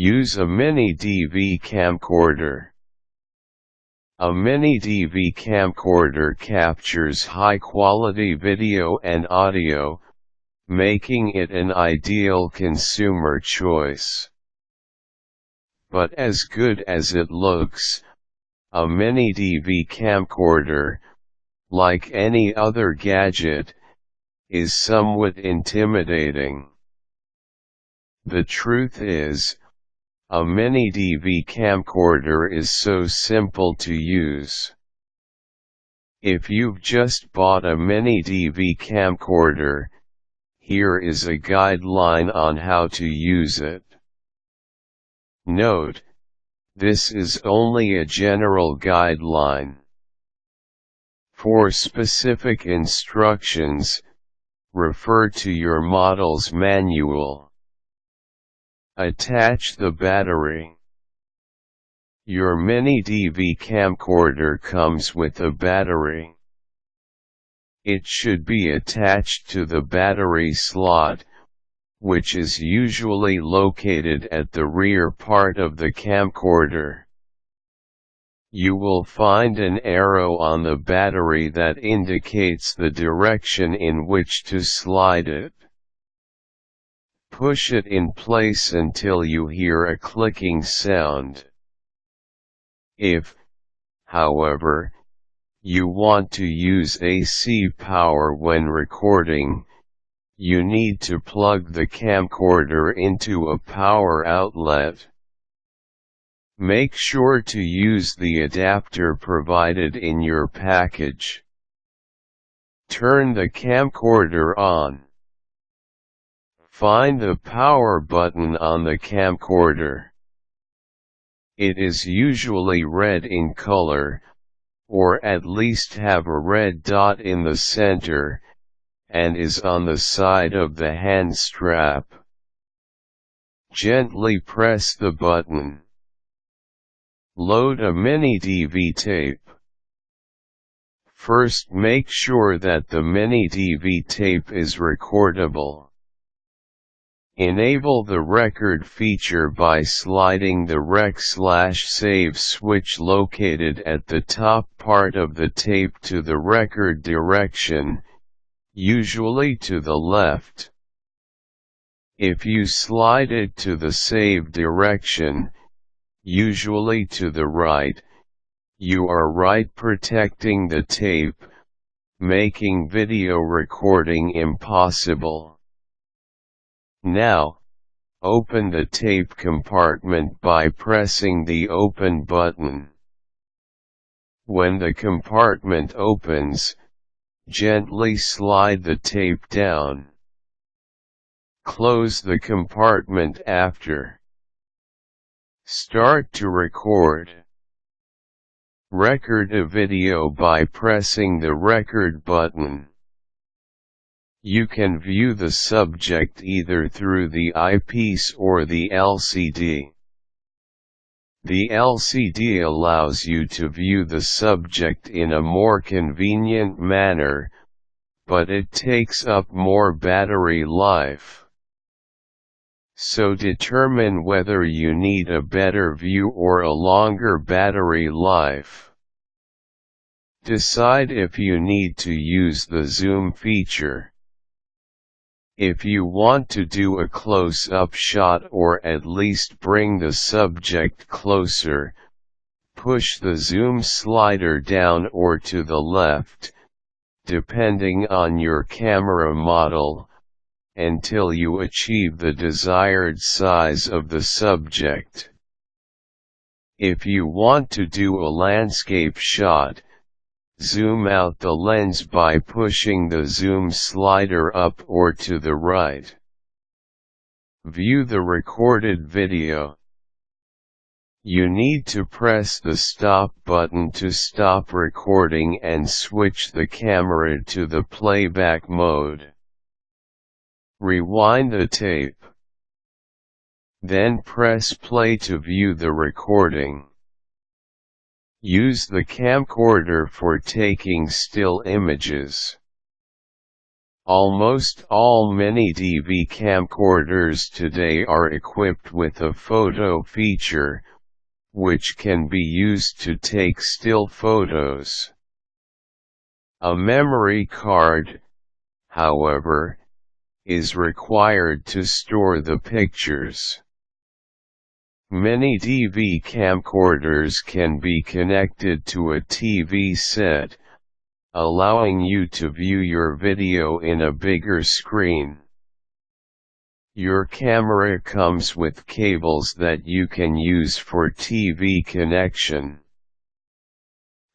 Use a mini DV camcorder. A mini DV camcorder captures high-quality video and audio, making it an ideal consumer choice. But as good as it looks, a mini DV camcorder, like any other gadget, is somewhat intimidating. The truth is, a mini DV camcorder is so simple to use. If you've just bought a mini DV camcorder, here is a guideline on how to use it. Note: this is only a general guideline. For specific instructions, refer to your model's manual. Attach the battery. Your mini DV camcorder comes with a battery. It should be attached to the battery slot, which is usually located at the rear part of the camcorder. You will find an arrow on the battery that indicates the direction in which to slide it. Push it in place until you hear a clicking sound. If, however, you want to use AC power when recording, you need to plug the camcorder into a power outlet. Make sure to use the adapter provided in your package. Turn the camcorder on. Find the power button on the camcorder. It is usually red in color, or at least have a red dot in the center, and is on the side of the hand strap. Gently press the button. Load a mini DV tape. First, make sure that the mini DV tape is recordable. Enable the record feature by sliding the rec/save switch located at the top part of the tape to the record direction, usually to the left. If you slide it to the save direction, usually to the right, you are protecting the tape, making video recording impossible. Now, open the tape compartment by pressing the Open button. When the compartment opens, gently slide the tape down. Close the compartment after. Start to record. Record a video by pressing the Record button. You can view the subject either through the eyepiece or the LCD. The LCD allows you to view the subject in a more convenient manner, but it takes up more battery life. So determine whether you need a better view or a longer battery life. Decide if you need to use the zoom feature. If you want to do a close-up shot or at least bring the subject closer, push the zoom slider down or to the left, depending on your camera model, until you achieve the desired size of the subject. If you want to do a landscape shot, zoom out the lens by pushing the zoom slider up or to the right. View the recorded video. You need to press the stop button to stop recording and switch the camera to the playback mode. Rewind the tape. Then press play to view the recording. Use the camcorder for taking still images. Almost all mini DV camcorders today are equipped with a photo feature, which can be used to take still photos. A memory card, however, is required to store the pictures. Many DV camcorders can be connected to a TV set, allowing you to view your video in a bigger screen. Your camera comes with cables that you can use for TV connection.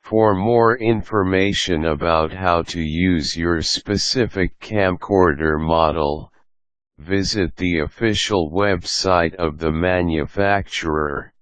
For more information about how to use your specific camcorder model, visit the official website of the manufacturer.